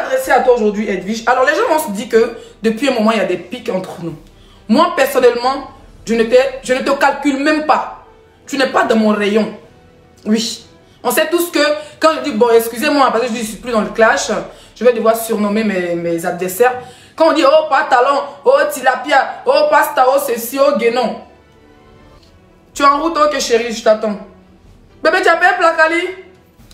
m'adresser à toi aujourd'hui, Edwige. Alors, les gens vont se dire que depuis un moment, il y a des pics entre nous. Moi, personnellement, je ne te calcule même pas. Tu n'es pas dans mon rayon. Oui. On sait tous que quand je dis, bon, excusez-moi, parce que je ne suis plus dans le clash, je vais devoir surnommer mes adversaires. Quand on dit, oh, pas talon, oh, tilapia, oh, pasta, oh, ceci, oh, guénon. Tu es en route, ok, chérie, je t'attends. Bébé, tu as payé Placali?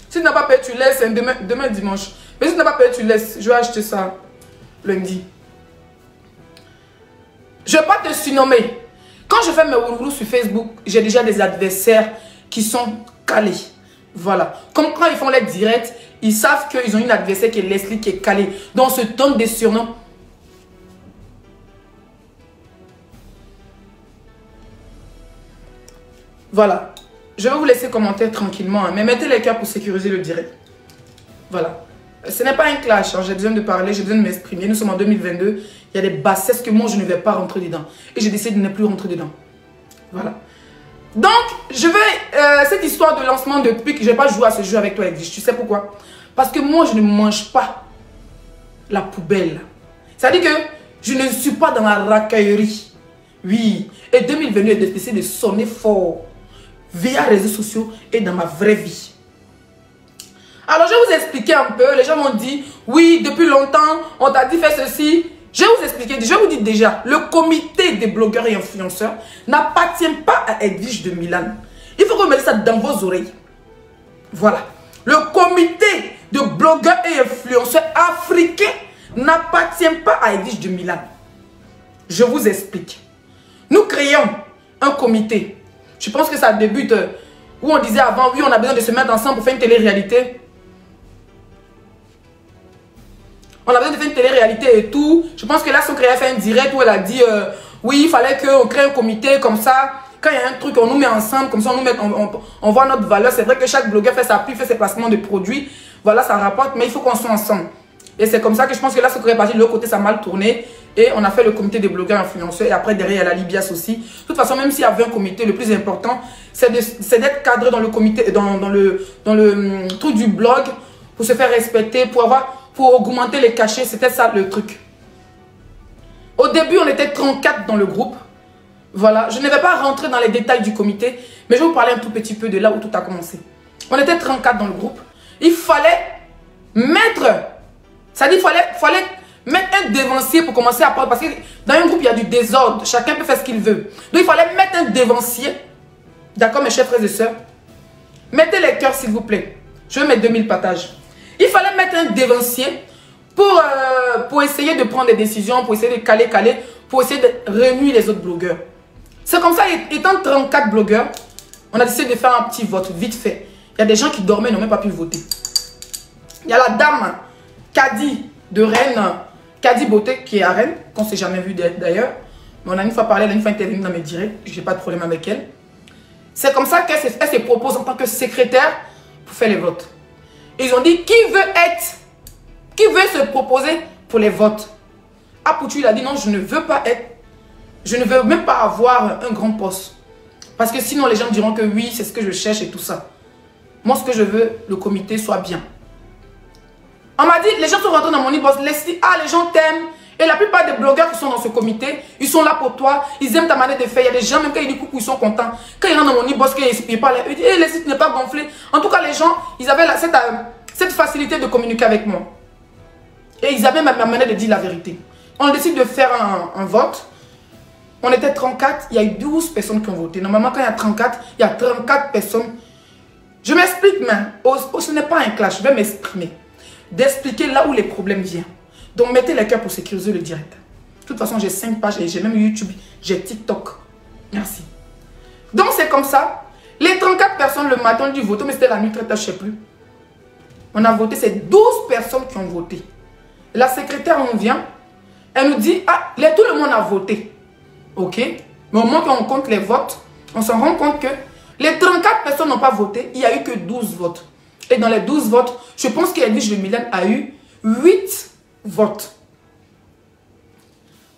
Si tu n'as pas payé, tu laisses. Demain dimanche. Mais si tu n'as pas payé, tu laisses. Je vais acheter ça lundi. Je ne vais pas te surnommer. Quand je fais mes wourourous sur Facebook, j'ai déjà des adversaires qui sont calés. Voilà. Comme quand ils font les directs, ils savent qu'ils ont une adversaire qui est Leslie, qui est calée. Donc, on se donne des surnoms. Voilà. Je vais vous laisser commenter tranquillement, hein, mais mettez les cœurs pour sécuriser le direct. Voilà. Ce n'est pas un clash, hein, j'ai besoin de parler, j'ai besoin de m'exprimer. Nous sommes en 2022, il y a des bassesses que moi je ne vais pas rentrer dedans. Et j'ai décidé de ne plus rentrer dedans. Voilà. Donc, je vais, cette histoire de lancement de pique, je ne vais pas jouer à ce jeu avec toi, Edwige. Tu sais pourquoi? Parce que moi, je ne mange pas la poubelle. C'est-à-dire que je ne suis pas dans la racaillerie. Oui. Et 2022 est décidé de sonner fort via les réseaux sociaux et dans ma vraie vie. Alors, je vais vous expliquer un peu. Les gens m'ont dit, oui, depuis longtemps, on t'a dit faire ceci. Je vais vous expliquer, je vous dis déjà, le comité des blogueurs et influenceurs n'appartient pas à Edwige de Milan. Il faut que vous mettez ça dans vos oreilles. Voilà. Le comité de blogueurs et influenceurs africains n'appartient pas à Edwige de Milan. Je vous explique. Nous créons un comité. Je pense que ça débute où on disait avant, oui, on a besoin de se mettre ensemble pour faire une télé-réalité. On a besoin de faire une télé-réalité et tout. Je pense que là, son créateur a fait un direct où elle a dit, oui, il fallait qu'on crée un comité comme ça. Quand il y a un truc, on nous met ensemble, comme ça, on voit notre valeur. C'est vrai que chaque blogueur fait sa pub, fait ses placements de produits. Voilà, ça rapporte, mais il faut qu'on soit ensemble. Et c'est comme ça que je pense que là, ce qui est parti de l'autre côté, ça a mal tourné. Et on a fait le comité des blogueurs influenceurs. Et après, derrière, il y a la Libias aussi. De toute façon, même s'il y avait un comité, le plus important, c'est d'être cadré dans le comité, dans le truc du blog, pour se faire respecter, pour augmenter les cachets. C'était ça le truc. Au début, on était 34 dans le groupe. Voilà. Je ne vais pas rentrer dans les détails du comité, mais je vais vous parler un tout petit peu de là où tout a commencé. On était 34 dans le groupe. Il fallait mettre... C'est-à-dire qu'il fallait mettre un dévancier pour commencer à parler. Parce que dans un groupe, il y a du désordre. Chacun peut faire ce qu'il veut. Donc, il fallait mettre un dévancier. D'accord, mes chers frères et sœurs? Mettez les cœurs, s'il vous plaît. Je vais mettre 2000 partages. Il fallait mettre un dévancier pour essayer de prendre des décisions, pour essayer de caler, pour essayer de réunir les autres blogueurs. C'est comme ça, étant 34 blogueurs, on a décidé de faire un petit vote, vite fait. Il y a des gens qui dormaient et n'ont même pas pu voter. Il y a la dame Kadi de Rennes, Kadi Beauté, qui est à Rennes, qu'on ne s'est jamais vu d'ailleurs. Mais on a une fois parlé, elle a une fois intervenu dans mes directs, je n'ai pas de problème avec elle. C'est comme ça qu'elle se propose en tant que secrétaire pour faire les votes. Ils ont dit, qui veut se proposer pour les votes? Apoutu, il a dit, non, je ne veux pas être, je ne veux même pas avoir un grand poste. Parce que sinon, les gens diront que oui, c'est ce que je cherche et tout ça. Moi, ce que je veux, le comité soit bien. On m'a dit, les gens sont rentrés dans mon inbox, Leslie, ah, les gens t'aiment. Et la plupart des blogueurs qui sont dans ce comité, ils sont là pour toi, ils aiment ta manière de faire. Il y a des gens, même quand ils disent coucou, ils sont contents. Quand ils rentrent dans mon inbox, ils parlent, ils disent, hey, Leslie, tu n'es pas gonflé. En tout cas, les gens, ils avaient cette facilité de communiquer avec moi. Et ils avaient ma manière de dire la vérité. On décide de faire un vote. On était 34, il y a eu 12 personnes qui ont voté. Normalement, quand il y a 34, il y a 34 personnes. Je m'explique, mais ce n'est pas un clash, je vais m'exprimer. D'expliquer là où les problèmes viennent. Donc, mettez les cœurs pour sécuriser le direct. De toute façon, j'ai 5 pages et j'ai même YouTube, j'ai TikTok. Merci. Donc, c'est comme ça. Les 34 personnes le matin ont dû voter, mais c'était la nuit très tard, je ne sais plus. On a voté, c'est 12 personnes qui ont voté. La secrétaire, on vient, elle nous dit, ah, tout le monde a voté. Ok. Mais au moment qu'on compte les votes, on se rend compte que les 34 personnes n'ont pas voté, il n'y a eu que 12 votes. Et dans les 12 votes, je pense qu'Edwige de Milan a eu 8 votes.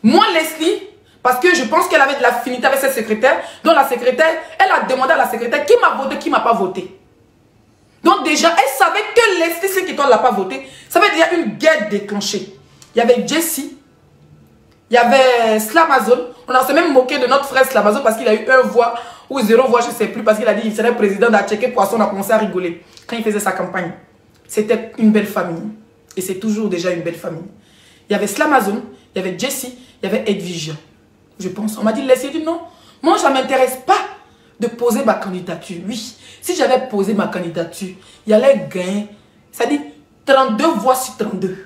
Moi, Leslie, parce que je pense qu'elle avait de l'affinité avec cette secrétaire, donc la secrétaire, elle a demandé à la secrétaire qui m'a voté, qui ne m'a pas voté. Donc déjà, elle savait que Leslie 5 étoiles n'a pas voté. Ça veut dire une guerre déclenchée. Il y avait Jessie, il y avait Slamazone. On s'est même moqué de notre frère Slamazone parce qu'il a eu 1 voix ou 0 voix, je ne sais plus, parce qu'il a dit qu'il serait président d'Atcheké Poisson. On a commencé à rigoler quand il faisait sa campagne. C'était une belle famille. Et c'est toujours déjà une belle famille. Il y avait Slamazone, il y avait Jessie, il y avait Edwige. Je pense. On m'a dit, laissez dire non. Moi, ça ne m'intéresse pas de poser ma candidature. Oui, si j'avais posé ma candidature, il y allait gagner. Ça dit 32 voix sur 32.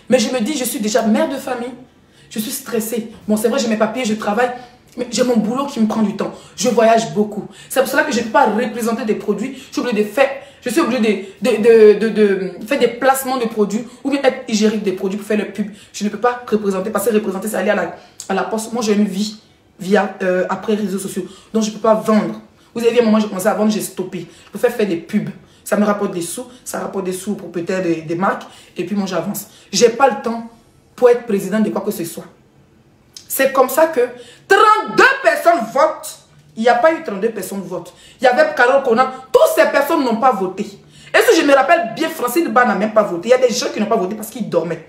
Mais je me dis, je suis déjà mère de famille. Je suis stressée. Bon, c'est vrai, j'ai mes papiers, je travaille. Mais j'ai mon boulot qui me prend du temps. Je voyage beaucoup. C'est pour cela que je ne peux pas représenter des produits. Je suis obligée de faire, de faire des placements de produits ou bien être hygiénique des produits pour faire le pub. Je ne peux pas représenter. Parce que représenter, c'est aller à la poste. Moi, j'ai une vie via après réseaux sociaux. Donc, je ne peux pas vendre. Vous avez vu, à un moment, j'ai commencé à vendre, j'ai stoppé. Je préfère faire des pubs. Ça me rapporte des sous. Ça rapporte des sous pour peut-être des marques. Et puis, moi, j'avance. Je n'ai pas le temps pour être président de quoi que ce soit. C'est comme ça que 32 personnes votent. Il n'y a pas eu 32 personnes votent. Il y avait Carole Conan. Toutes ces personnes n'ont pas voté. Et si je me rappelle bien, Francine Ba n'a même pas voté. Il y a des gens qui n'ont pas voté parce qu'ils dormaient.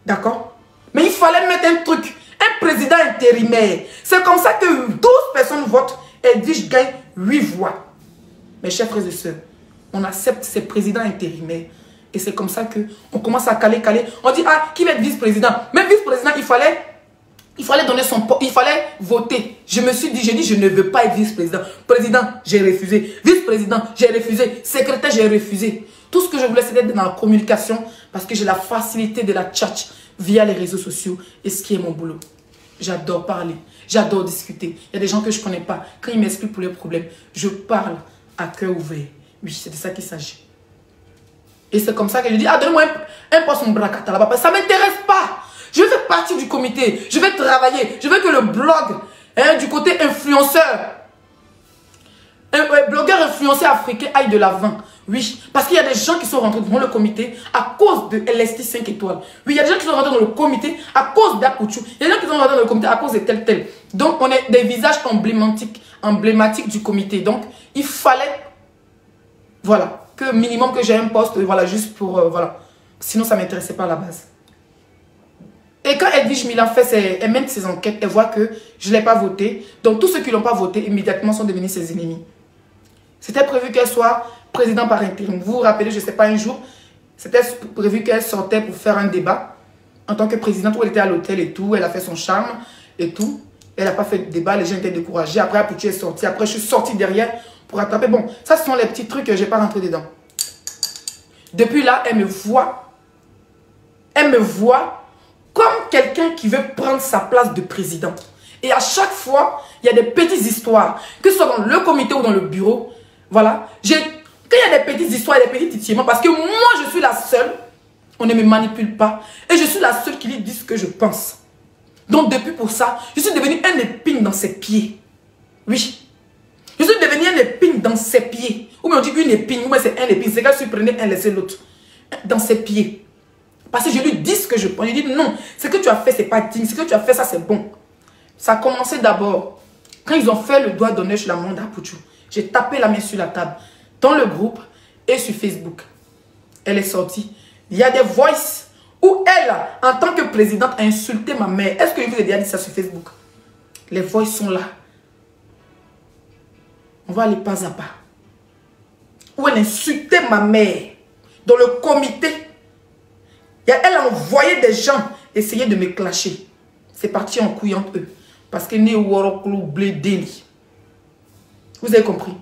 D'accord? Mais il fallait mettre un truc. Un président intérimaire. C'est comme ça que 12 personnes votent. Et dit, je gagne 8 voix. Mes chers frères et sœurs, on accepte ces présidents intérimaires. Et c'est comme ça qu'on commence à caler. On dit, ah, qui va être vice-président? Même vice-président, il fallait donner son poste, il fallait voter. Je me suis dit, je ne veux pas être vice-président. Président, j'ai refusé. Vice-président, j'ai refusé. Secrétaire, j'ai refusé. Tout ce que je voulais, c'était être dans la communication parce que j'ai la facilité de la tchatch via les réseaux sociaux et ce qui est mon boulot. J'adore parler, j'adore discuter. Il y a des gens que je ne connais pas. Quand ils m'expliquent pour leurs problèmes, je parle à cœur ouvert. Oui, c'est de ça qu'il s'agit. Et c'est comme ça que je dis, ah, donne-moi un poste en bracata là-bas. Ça ne m'intéresse pas. Je veux faire partie du comité. Je vais travailler. Je veux que le blog, du côté influenceur, un blogueur influenceur africain aille de l'avant. Oui, parce qu'il y a des gens qui sont rentrés dans le comité à cause de LST 5 étoiles. Oui, il y a des gens qui sont rentrés dans le comité à cause d'Apouchou. Il y a des gens qui sont rentrés dans le comité à cause de tel. Donc, on est des visages emblématiques du comité. Donc, il fallait, voilà, que minimum que j'ai un poste, voilà, juste pour, voilà. Sinon, ça ne m'intéressait pas à la base. Et quand Edwige Milan elle mène ses enquêtes, elle voit que je ne l'ai pas voté. Donc, tous ceux qui ne l'ont pas voté, immédiatement, sont devenus ses ennemis. C'était prévu qu'elle soit président par intérim. Vous vous rappelez, je ne sais pas, un jour, c'était prévu qu'elle sortait pour faire un débat en tant que présidente où elle était à l'hôtel et tout. Elle a fait son charme et tout. Elle n'a pas fait de débat, les gens étaient découragés. Après, Apouchou est sorti. Après, je suis sortie derrière pour rattraper. Bon, ça, ce sont les petits trucs que je n'ai pas rentré dedans. Depuis là, elle me voit. Elle me voit comme quelqu'un qui veut prendre sa place de président. Et à chaque fois, il y a des petites histoires, que ce soit dans le comité ou dans le bureau. Voilà. Quand il y a des petites histoires et des petits titillements, parce que moi, je suis la seule, on ne me manipule pas. Et je suis la seule qui lui dit ce que je pense. Donc, depuis pour ça, je suis devenue un épine dans ses pieds. Oui. Je suis devenue un épine dans ses pieds. Ou bien on dit une épine, ou bien c'est un épine. C'est qu'elle se prenait un, laissait l'autre. Dans ses pieds. Parce que je lui dis ce que je pense. Je lui dis non, ce que tu as fait, c'est pas digne. Ce que tu as fait, ça, c'est bon. Ça a commencé d'abord. Quand ils ont fait le doigt d'honneur sur la main d'Apouchou, j'ai tapé la main sur la table. Dans le groupe et sur Facebook. Elle est sortie. Il y a des voices où elle, en tant que présidente, a insulté ma mère. Est-ce que je vous ai déjà dit ça sur Facebook? Les voices sont là. On va aller pas à pas. Où elle insultait ma mère. Dans le comité. Elle a envoyé des gens essayer de me clasher. C'est parti en couille entre eux. Parce que né Woroklu Blédéli. Vous avez compris?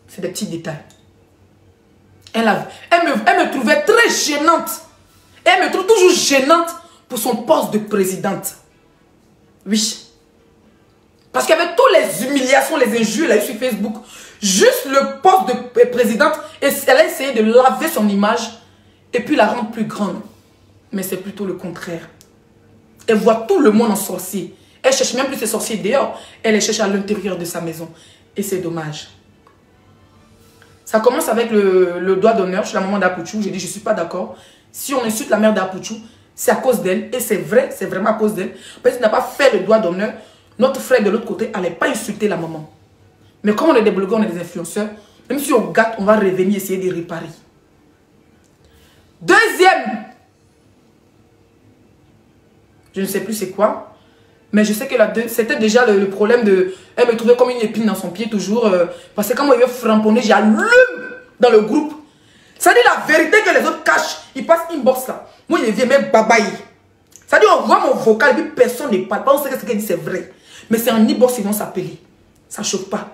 C'est des petits détails. Elle me trouvait très gênante. Et elle me trouve toujours gênante pour son poste de présidente. Oui. Parce qu'avec toutes les humiliations, les injures, elle a eu sur Facebook, juste le poste de présidente, elle a essayé de laver son image et puis la rendre plus grande. Mais c'est plutôt le contraire. Elle voit tout le monde en sorcier. Elle cherche même plus ses sorciers dehors. Elle les cherche à l'intérieur de sa maison. Et c'est dommage. Ça commence avec le doigt d'honneur chez la maman d'Apouchou. J'ai dit, je ne suis pas d'accord. Si on insulte la mère d'Apouchou, c'est à cause d'elle. Et c'est vrai, c'est vraiment à cause d'elle. Parce qu'il n'a pas fait le doigt d'honneur. Notre frère de l'autre côté n'allait pas insulter la maman. Mais comme on est des blogueurs, on est des influenceurs, Même si on gâte, on va revenir essayer de réparer. Deuxième, je ne sais plus c'est quoi, mais je sais que c'était déjà le problème de... Elle me trouvait comme une épine dans son pied toujours. Parce que quand moi, il veut framponner, j'allume dans le groupe. Ça dit la vérité que les autres cachent. Ils passent inbox là. Moi, il vient même babaye. Ça dit on voit mon vocal et puis personne ne parle. On sait que ce qu'elle dit c'est vrai. Mais c'est en inbox ils vont s'appeler. Ça ne choque pas.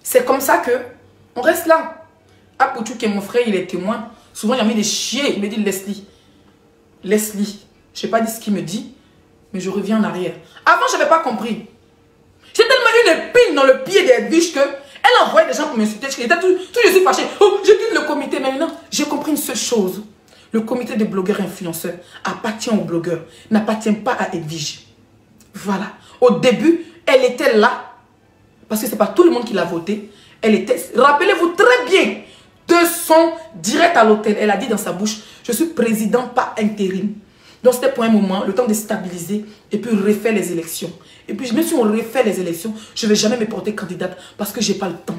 C'est comme ça que on reste là. Apoutou qui est mon frère, il est témoin. Souvent, il a mis des chiens. Il me dit Leslie. Leslie. Je n'ai pas dit ce qu'il me dit, mais je reviens en arrière. Avant, je n'avais pas compris. J'ai tellement eu une épine dans le pied d'Edwige que elle envoyait des gens pour m'insulter. J'étais tout je suis fâché. Oh, je quitte le comité. Mais maintenant, j'ai compris une seule chose. Le comité des blogueurs influenceurs appartient aux blogueurs, n'appartient pas à Edwige. Voilà. Au début, elle était là, parce que ce n'est pas tout le monde qui l'a voté. Elle était, rappelez-vous très bien, de son direct à l'hôtel. Elle a dit dans sa bouche, je suis président pas intérim. Donc c'était pour un moment, le temps de stabiliser et puis refaire les élections. Et puis même si on refait les élections, je ne vais jamais me porter candidate parce que je n'ai pas le temps.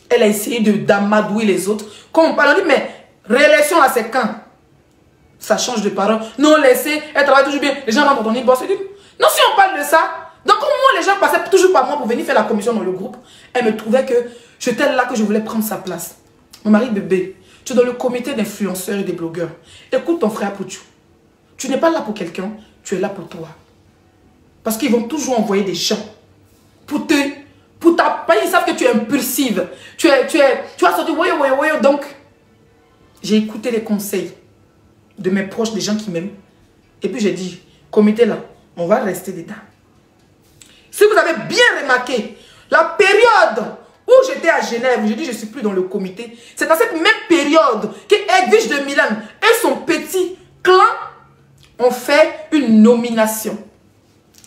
Elle a essayé d'amadouer les autres. Quand on parle, on dit, mais réélection là c'est quand? Ça change de parole. Non, laissez, elle travaille toujours bien. Les gens rentrent dans ton inbox. Non, si on parle de ça, donc moi les gens passaient toujours par moi pour venir faire la commission dans le groupe. Elle me trouvait que j'étais là que je voulais prendre sa place. Mon mari bébé, tu es dans le comité d'influenceurs et des blogueurs. Écoute ton frère Pouchou. Tu n'es pas là pour quelqu'un, tu es là pour toi. Parce qu'ils vont toujours envoyer des gens pour t'appeler. Ils savent que tu es impulsive. Tu as sorti, voyons. Donc, j'ai écouté les conseils de mes proches, des gens qui m'aiment. Et puis j'ai dit, comité là, on va rester dedans. Si vous avez bien remarqué, la période où j'étais à Genève, je dis je ne suis plus dans le comité. C'est dans cette même période que Edwige de Milan et son petit clan ont fait une nomination.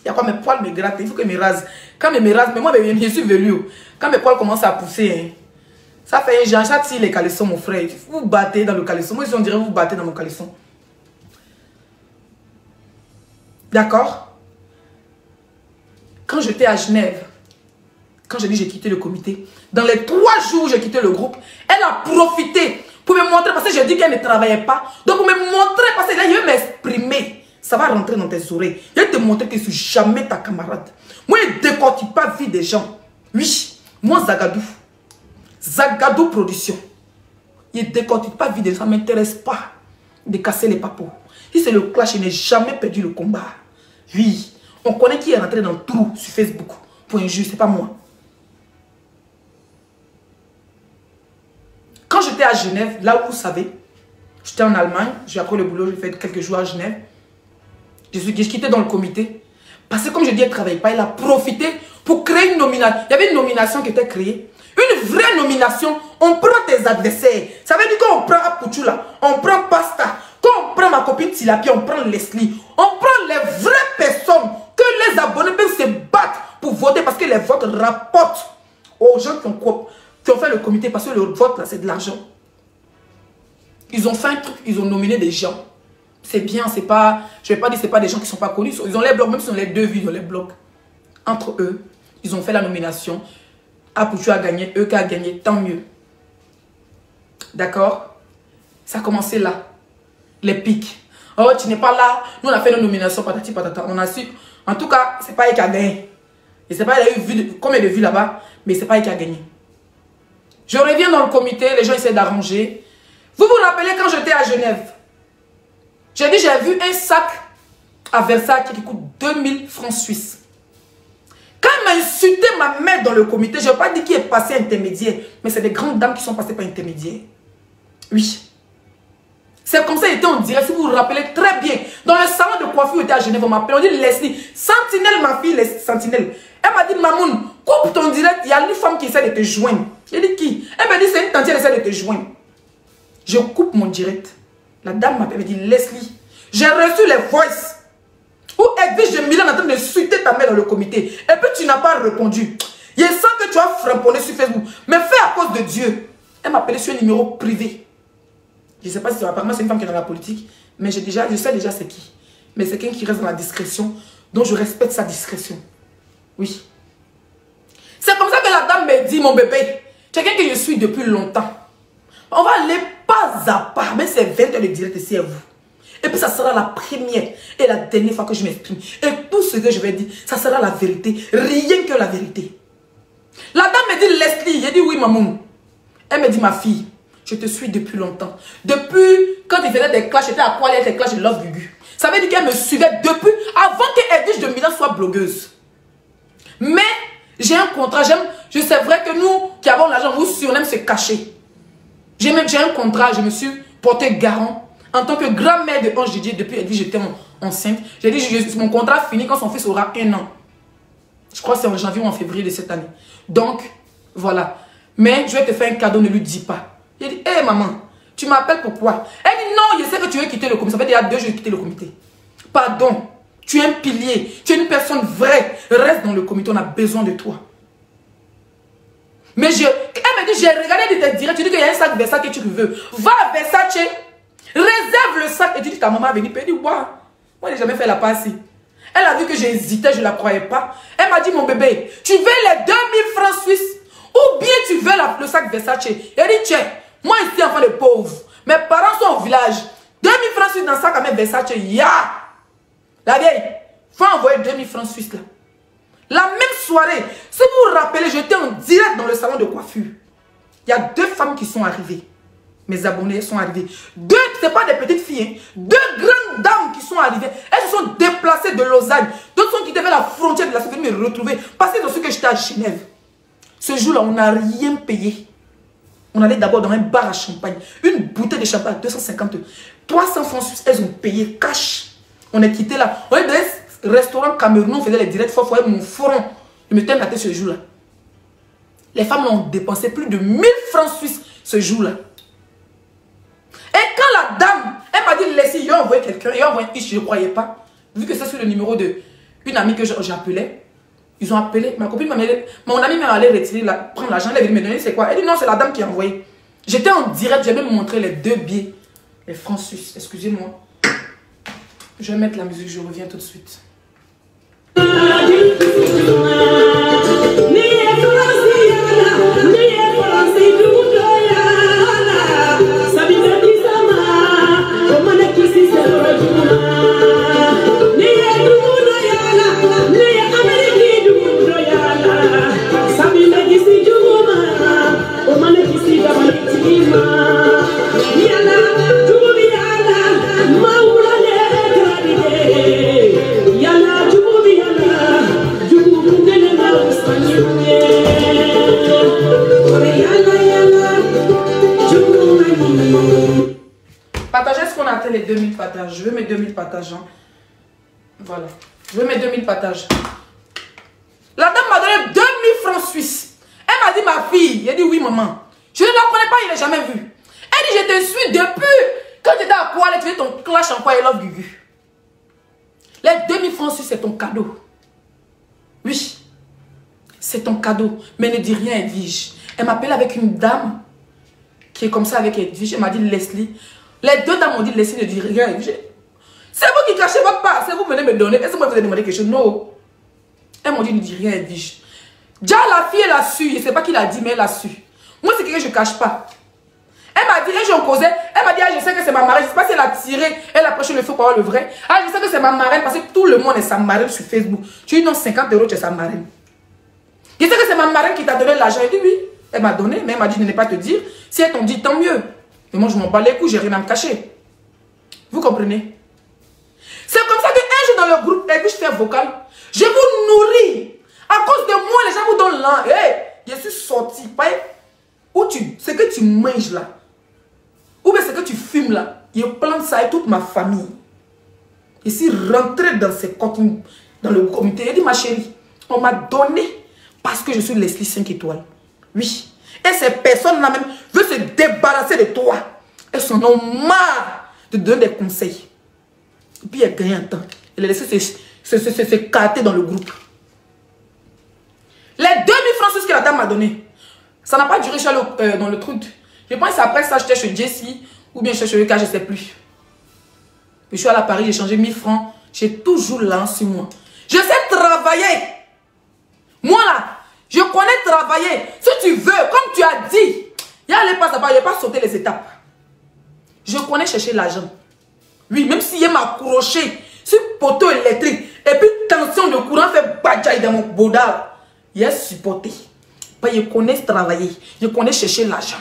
Il y a quoi mes poils me grattent, il faut que je me rase. Quand je me rase, mais moi je suis velu. Quand mes poils commencent à pousser, hein, ça fait un genre, ça tire les caleçons mon frère. Vous battez dans le caleçon. Moi, si on dirait vous battez dans mon caleçon. D'accord? Quand j'étais à Genève, quand j'ai dit j'ai quitté le comité, dans les 3 jours où j'ai quitté le groupe, elle a profité pour me montrer, parce que j'ai dit qu'elle ne travaillait pas. Donc pour me montrer, parce que là, je vais m'exprimer. Ça va rentrer dans tes oreilles. Je vais te montrer que je ne suis jamais ta camarade. Moi, je ne décortique pas la vie des gens. Oui, moi, Zagadou Production. Il ne décortique pas la vie des gens. Ça ne m'intéresse pas de casser les papos. Si c'est le clash, je n'ai jamais perdu le combat. Oui, on connaît qui est rentré dans le trou sur Facebook pour injure, c'est pas moi. Quand j'étais à Genève, là où vous savez, j'étais en Allemagne, j'ai appris le boulot, j'ai fait quelques jours à Genève. Je quittais dans le comité. Parce que comme je dis, elle ne travaille pas, elle a profité pour créer une nomination. Il y avait une nomination qui était créée. Une vraie nomination. On prend tes adversaires. Ça veut dire qu'on prend Apouchou là, on prend Pasta. Quand on prend ma copine Tilapi, on prend Leslie. On prend les vraies personnes que les abonnés peuvent se battre pour voter parce que les votes rapportent aux gens qui ont fait le comité parce que le vote là c'est de l'argent. Ils ont fait un truc, ils ont nominé des gens. C'est bien, c'est pas, je vais pas dire c'est pas des gens qui sont pas connus. Ils ont les blocs, même si on les deux vues, ils ont les blocs. Entre eux, ils ont fait la nomination. Apouchou a gagné, eux qui a gagné, tant mieux. D'accord? Ça a commencé là. Les pics. Oh, tu n'es pas là. Nous, on a fait nos nominations, patati patata. On a su. En tout cas, c'est pas elle qui a gagné. Et c'est pas elle a eu vu, combien de vues là-bas, mais c'est pas elle qui a gagné. Je reviens dans le comité, les gens essaient d'arranger. Vous vous rappelez quand j'étais à Genève? J'ai dit, j'ai vu un sac à Versailles qui coûte 2000 francs suisses. Quand elle m'a insulté ma mère dans le comité, je n'ai pas dit qui est passé intermédiaire, mais c'est des grandes dames qui sont passées par intermédiaire. Oui. C'est comme ça qu'il était en direct, si vous vous rappelez très bien. Dans le salon de coiffure où était à Genève, on m'appelle, on dit Leslie, Sentinelle, ma fille, Sentinelle. Elle m'a dit, Mamoun, coupe ton direct, il y a une femme qui essaie de te joindre. J'ai dit qui? Elle m'a dit, c'est une tante qui essaie de te joindre. Je coupe mon direct. La dame m'appelle, elle me dit, Leslie, j'ai reçu les voices où Edwige de Milan est en train de suiter ta mère dans le comité. Et puis tu n'as pas répondu. Je sens que tu as framponné sur Facebook. Mais fais à cause de Dieu. Elle m'a appelé sur un numéro privé. Je ne sais pas si apparemment c'est une femme qui est dans la politique. Mais je sais déjà c'est qui. Mais c'est quelqu'un qui reste dans la discrétion. Donc je respecte sa discrétion. Oui. dame me dit, mon bébé, tu es quelqu'un que je suis depuis longtemps. On va aller pas à pas, mais c'est 20 heures de direct ici à vous. Et puis ça sera la première et la dernière fois que je m'exprime. Et tout ce que je vais dire, ça sera la vérité. Rien que la vérité. La dame me dit, Leslie, j'ai dit oui maman. Elle me dit, ma fille, je te suis depuis longtemps. Depuis quand il faisait des clashs, j'étais à quoi aller des clashs de Love Gugu. Ça veut dire qu'elle me suivait depuis avant que Edwige de Milan soit blogueuse. Mais j'ai un contrat, je sais vrai que nous qui avons l'argent, vous surnomme se cacher. J'ai un contrat, je me suis porté garant en tant que grand-mère de Ange Didier depuis Edwige, j'étais enceinte. J'ai dit, mon contrat finit quand son fils aura 1 an. Je crois que c'est en janvier ou en février de cette année. Donc, voilà. Mais je vais te faire un cadeau, ne lui dis pas. J'ai dit, hé maman, tu m'appelles pourquoi? Elle dit, non, je sais que tu veux quitter le comité. Ça fait déjà 2 jours que je veux quitter le comité. Pardon, tu es un pilier, tu es une personne vraie. Reste dans le comité, on a besoin de toi. Mais elle me dit, j'ai regardé de tes directs, tu dis qu'il y a un sac Versace que tu veux. Va à Versace, réserve le sac et tu dis ta maman a venu payer. Elle dit, waouh, moi je n'ai jamais fait la passe. Elle a vu que j'hésitais, je ne la croyais pas. Elle m'a dit, mon bébé, tu veux les 2000 francs suisses ou bien tu veux le sac Versace? Elle dit, tiens, moi ici, enfant de pauvre, mes parents sont au village. 2000 francs suisses dans le sac à mes Versace, ya! La vieille, faut envoyer 2000 francs suisses là. La même soirée, si vous vous rappelez, j'étais en direct dans le salon de coiffure. Il y a 2 femmes qui sont arrivées. Mes abonnés sont arrivés. 2, ce n'est pas des petites filles. Hein. 2 grandes dames qui sont arrivées. Elles se sont déplacées de Lausanne. D'autres sont quittées vers la frontière de la Suisse, me retrouver. Parce que dans ce que j'étais à Genève. Ce jour-là, on n'a rien payé. On allait d'abord dans un bar à champagne. Une bouteille de champagne à 250 €. 300 francs suisses, elles ont payé cash. On est quitté là. On est dans un restaurant camerounais, on faisait les directs fort, mon front. Je me la tête ce jour-là. Les femmes ont dépensé plus de 1000 francs suisses ce jour-là. Et quand la dame, elle m'a dit, laissez, j'ai envoyé quelqu'un, il a envoyé un je ne croyais pas. Vu que c'est sur le numéro d'une amie que j'appelais, ils ont appelé, ma copine mon amie m'a allé retirer, prendre l'argent, elle est venue me donner, c'est quoi? Elle dit non, c'est la dame qui a envoyé. J'étais en direct, j'ai même montré les 2 billets, les francs suisses, excusez-moi. Je vais mettre la musique, je reviens tout de suite. Partagez ce qu'on a fait les 2000 partages. Je veux mes 2000 partages. Hein. Voilà. Je veux mes 2000 partages. La dame m'a donné 2000 francs suisses. Elle m'a dit, ma fille. J'ai dit, oui, maman. Je ne la connais pas, il n'a jamais vu. Elle dit, je te suis depuis quand tu étais à Poil, tu fais ton clash en quoi et Love Gugu. Les 2000 francs suisses, c'est ton cadeau. Oui. C'est ton cadeau. Mais ne dis rien à Edwige. Elle m'appelle avec une dame qui est comme ça avec Edwige. Elle m'a dit, Leslie. Les 2 dames m'ont dit, Leslie, ne dis rien à Edwige. C'est vous qui cachez votre part. C'est vous qui venez me donner. Est-ce que moi vous avez demandé quelque chose? Non. Elles m'ont dit, ne dis rien à Edwige. Déjà, la fille, elle a su. Je ne sais pas qui l'a dit, mais elle a su. Moi, c'est quelque chose que je ne cache pas. Elle m'a dit, et j'en causais. Elle m'a dit, ah, je sais que c'est ma marraine. Je ne sais pas si elle a tiré. Elle a prêché le faux par le vrai. Ah, je sais que c'est ma marraine parce que tout le monde est sa marraine sur Facebook. Tu lui donnes 50 €, tu es sa marraine. Je sais que c'est ma marraine qui t'a donné l'argent. Elle dit oui. Elle m'a donné, mais elle m'a dit de ne pas te dire. Si elle t'en dit, tant mieux. Mais moi, je m'en bats les couilles, j'ai rien à me cacher. Vous comprenez? C'est comme ça qu'un jour dans le groupe, et puis je fais vocal. Je vous nourris. À cause de moi, les gens vous donnent l'an. Hey, je suis sorti. Ce que tu manges là, ou bien ce que tu fumes là, je plante ça et toute ma famille. Je suis rentré dans le comité. Il dit, ma chérie, on m'a donné parce que je suis Leslie 5 étoiles. Oui. Et ces personnes-là même veulent se débarrasser de toi. Elles sont marre de te donner des conseils. Et puis elles gagnent un temps. Elle a laissé se carter dans le groupe. Les 2000 francs suisses que la dame m'a donné, ça n'a pas duré dans le truc. Je pense après ça, j'étais chez Jessie ou bien chez le cas, je ne sais plus. Puis je suis allée à Paris, j'ai changé 1000 francs. J'ai toujours là sur moi. Je sais travailler. Moi là, Je connais travailler. Si tu veux, comme tu as dit, il n'y a pas sauter les étapes. Je connais chercher l'argent. Oui, même s'il m'a accroché sur poteau électrique et puis tension de courant fait badjaï dans mon bodal, il a supporté. Je connais travailler. Je connais chercher l'argent.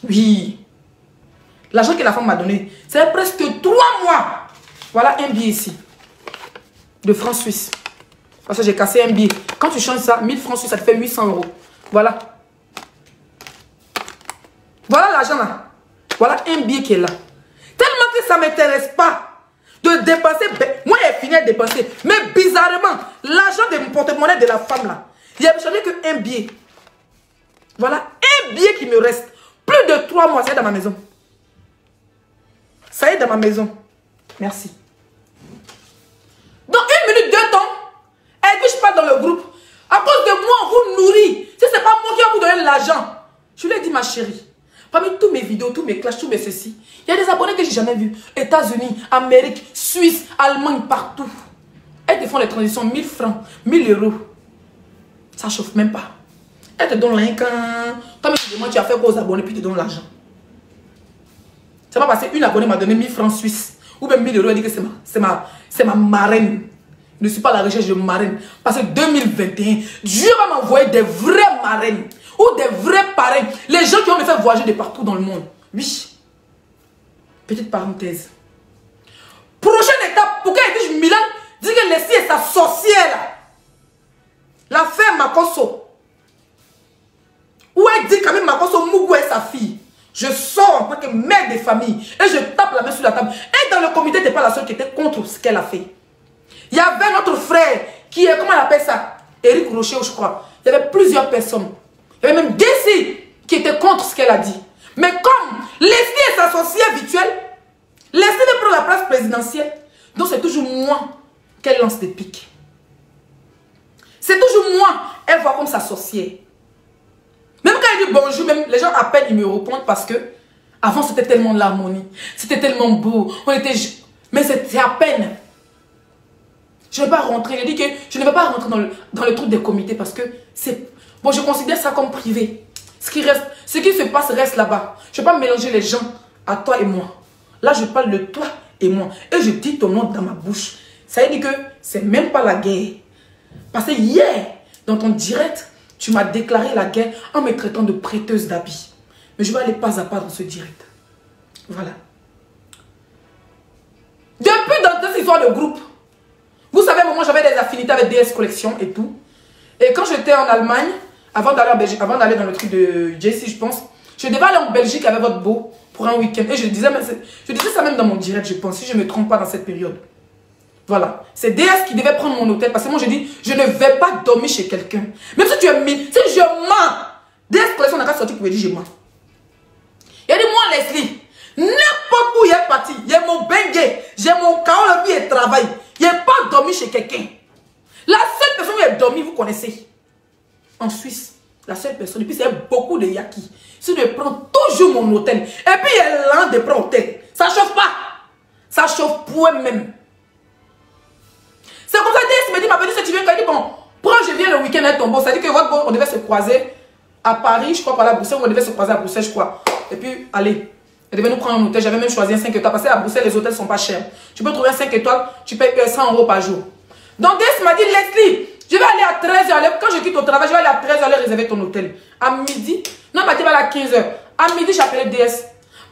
Oui. L'argent que la femme m'a donné, c'est presque 3 mois. Voilà un billet ici. De francs suisses. Parce que j'ai cassé un billet. Quand tu changes ça, 1000 francs suisses, ça te fait 800 €. Voilà. Voilà l'argent là. Voilà un billet qui est là. Tellement que ça ne m'intéresse pas de dépenser. Moi, j'ai fini de dépenser. Mais bizarrement, l'argent de mon porte-monnaie de la femme là, il n'y a changé qu'un billet. Voilà un billet qui me reste. Plus de 3 mois, ça est dans ma maison. Ça est dans ma maison. Merci. Dans 1 minute, 2 temps, elle touche pas dans le groupe. À cause de moi, on vous nourrit. Si ce n'est pas moi qui vais vous donner l'argent. Je lui ai dit, ma chérie, parmi tous mes vidéos, tous mes clashs, tous mes ceci, il y a des abonnés que je n'ai jamais vus. États-Unis, Amérique, Suisse, Allemagne, partout. Elles te font les transitions 1000 francs, 1000 €. Ça ne chauffe même pas. Elles te donnent rien quand... Toi, tu as fait quoi aux abonnés, puis tu te donnent l'argent. C'est pas parce qu'une abonnée m'a donné 1000 francs suisses ou même 1000 €, elle dit que c'est ma marraine. Je ne suis pas à la recherche de marraine. Parce que 2021, Dieu va m'envoyer des vraies marraines ou des vrais parrains. Les gens qui vont me faire voyager de partout dans le monde. Oui. Petite parenthèse. Prochaine étape, pour qu'elle dise Milan, dit que Leslie est sa sorcière. La femme Makoso. Ou elle dit quand même Makoso Mougou est sa fille. Je sors en tant que mère de famille et je tape la main sur la table. Et dans le comité, tu n'es pas la seule qui était contre ce qu'elle a fait. Il y avait notre frère qui est, comment on appelle ça? Eric Rocher, je crois. Il y avait plusieurs personnes. Il y avait même Daisy qui était contre ce qu'elle a dit. Mais comme Leslie est sa sorcière virtuelle, Leslie ne prend la place présidentielle. Donc c'est toujours moi qu'elle lance des piques. C'est toujours moi, elle voit comme sa sorcière. Même quand elle dit bonjour, même les gens appellent, ils me répondent parce que avant c'était tellement de l'harmonie. C'était tellement beau. On était... Mais c'est à peine. Je ne vais pas rentrer. Je dis que je ne vais pas rentrer dans le truc des comités parce que c'est... Bon, je considère ça comme privé. Ce qui se passe reste là-bas. Je ne vais pas mélanger les gens à toi et moi. Là, je parle de toi et moi. Et je dis ton nom dans ma bouche. Ça veut dire que c'est même pas la guerre. Parce que hier, dans ton direct, tu m'as déclaré la guerre en me traitant de prêteuse d'habits. Mais je vais aller pas à pas dans ce direct. Voilà. Depuis dans cette histoire de groupe, vous savez, moi j'avais des affinités avec DS Collection et tout. Et quand j'étais en Allemagne, avant d'aller en Belgique, avant d'aller dans le truc de JC, je pense, je devais aller en Belgique avec votre beau pour un week-end. Et je disais ça même dans mon direct, je pense, si je ne me trompe pas dans cette période. Voilà. C'est DS qui devait prendre mon hôtel. Parce que moi, je dis, je ne vais pas dormir chez quelqu'un. Même si tu es mis, si je mens, DS Collection n'a qu'à sortir pour me dire, je mens. Il a dit, moi, Leslie, n'importe où il est parti, il y a mon bengue, j'ai mon chaos, le vie et travail. Il n'est pas dormi chez quelqu'un. La seule personne où il est dormi, vous connaissez. En Suisse, la seule personne, et puis c'est beaucoup de Yaki. Si je prends toujours mon hôtel, et puis il y a l'un de prendre hôtel, ça ne chauffe pas. Ça chauffe pour eux-mêmes. C'est comme ça, DS me dit, ma petite, si tu viens, il dit, bon, prends, je viens le week-end avec ton beau. Ça dit que votre beau, on devait se croiser à Paris, je crois, par là, à Bruxelles, on devait se croiser à Bruxelles, je crois. Et puis, allez, elle devait nous prendre un hôtel. J'avais même choisi un 5 étoiles, parce qu'à Bruxelles, les hôtels ne sont pas chers. Tu peux trouver un 5 étoiles, tu payes 100 € par jour. Donc, DS m'a dit, Leslie, je vais aller à 13h. Quand je quitte au travail, je vais aller à 13h aller réserver ton hôtel. À midi, non, elle m'a dit, va aller à 15h. À midi, j'appelais DS.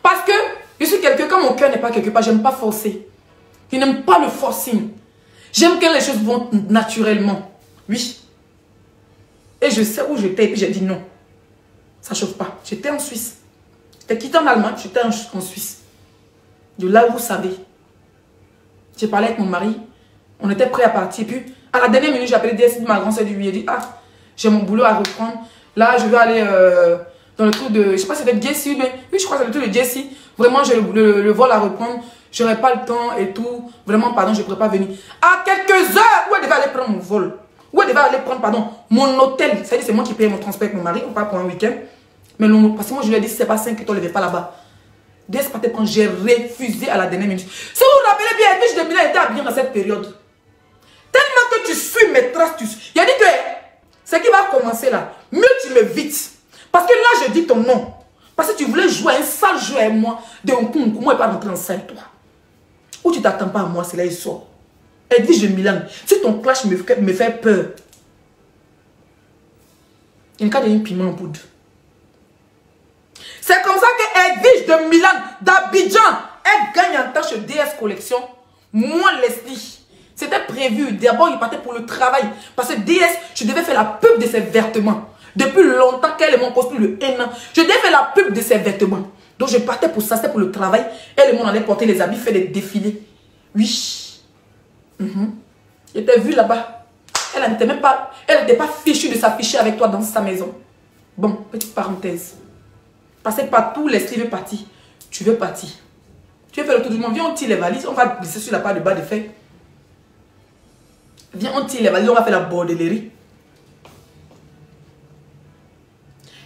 Parce que je suis quelqu'un, quand mon cœur n'est pas quelque part, je n'aime pas forcer. Je n'aime pas le forcing. J'aime que les choses vont naturellement. Oui. Et je sais où j'étais. Et puis j'ai dit non. Ça ne chauffe pas. J'étais en Suisse. J'étais quitté en Allemagne. J'étais en Suisse. De là où vous savez. J'ai parlé avec mon mari. On était prêts à partir. Puis à la dernière minute, j'ai appelé DS. Ma grande soeur lui a dit, ah, j'ai mon boulot à reprendre. Là, je vais aller dans le truc de... Je ne sais pas si c'était Jessie, mais oui, je crois que c'est le truc de Jessie. Vraiment, j'ai le vol à reprendre. Je n'aurai pas le temps et tout. Vraiment, pardon, je ne pourrais pas venir. À quelques heures, où elle devait aller prendre mon vol. Où elle devait aller prendre, pardon, mon hôtel. C'est-à-dire, c'est moi qui paye mon transport avec mon mari, ou pas pour un week-end. Mais parce que moi, je lui ai dit, si ce n'est pas 5 étoiles, je ne vais pas là-bas. Dès ce matin, j'ai refusé à la dernière minute. Si vous vous rappelez bien, et puis je était habillée dans cette période. Tellement que tu suis mes traces, il a dit que Ce qui va commencer là, mieux tu m'évites. Parce que là, je dis ton nom. Parce que tu voulais jouer un sale jeu avec moi. De un coup, moi, je ne pas rentrer en scène, toi. Ou tu t'attends pas à moi, c'est là il sort. Edwige de Milan, si ton clash me fait peur, il n'y a qu'à donner un piment en poudre. C'est comme ça que Edwige de Milan, d'Abidjan, elle gagne en tant que DS Collection. Moi, Leslie, c'était prévu. D'abord, il partait pour le travail. Parce que DS, je devais faire la pub de ses vêtements. Depuis longtemps qu'elle est mon poste, plus de 1 an. Je devais faire la pub de ses vêtements. Donc, je partais pour ça, c'était pour le travail. Elle et moi, on allait porter les habits, faire des défilés. Oui. J'étais vue là-bas. Elle n'était même pas, elle n'était pas fichue de s'afficher avec toi dans sa maison. Bon, petite parenthèse. Parce que partout, Leslie veut partir. Tu veux partir. Tu veux faire le tour du monde. Viens, on tire les valises. On va glisser sur la part de bas de fer. Viens, on tire les valises. On va faire la bordellerie.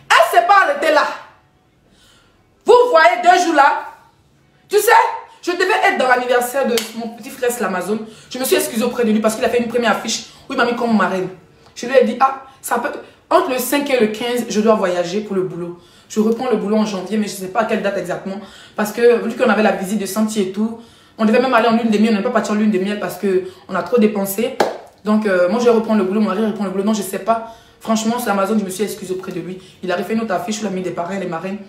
Elle ne s'est pas arrêtée là. Vous voyez, 2 jours là. Tu sais, je devais être dans l'anniversaire de mon petit frère l'Amazon. Je me suis excusée auprès de lui parce qu'il a fait une première affiche où il m'a mis comme marraine. Je lui ai dit, ah, ça peut... Entre le 5 et le 15, je dois voyager pour le boulot. Je reprends le boulot en janvier, mais je ne sais pas à quelle date exactement. Parce que vu qu'on avait la visite de Sentier et tout, on devait même aller en lune de miel. On n'est pas parti en lune de miel parce qu'on a trop dépensé. Donc, moi, je reprends le boulot. Mon mari reprend le boulot. Non, je ne sais pas. Franchement, sur Amazon, je me suis excusée auprès de lui. Il a refait une autre affiche. Je lui ai mis des parrains, les marraines.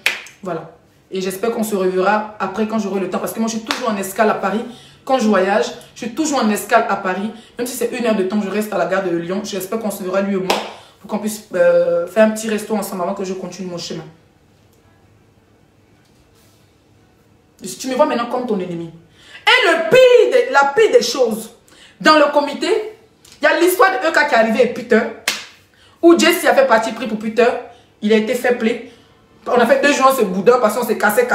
Voilà. Et j'espère qu'on se reverra après quand j'aurai le temps. Parce que moi, je suis toujours en escale à Paris. Quand je voyage, je suis toujours en escale à Paris. Même si c'est 1 heure de temps, je reste à la gare de Lyon. J'espère qu'on se verra lui et moi. Pour qu'on puisse faire un petit resto ensemble avant que je continue mon chemin. Tu me vois maintenant comme ton ennemi. Et la pire des choses, dans le comité, il y a l'histoire de EK qui est arrivé avec Peter, où Jesse a fait partie pris pour Peter. Il a été fait play. On a fait 2 jours ce boudin parce qu'on s'est cassé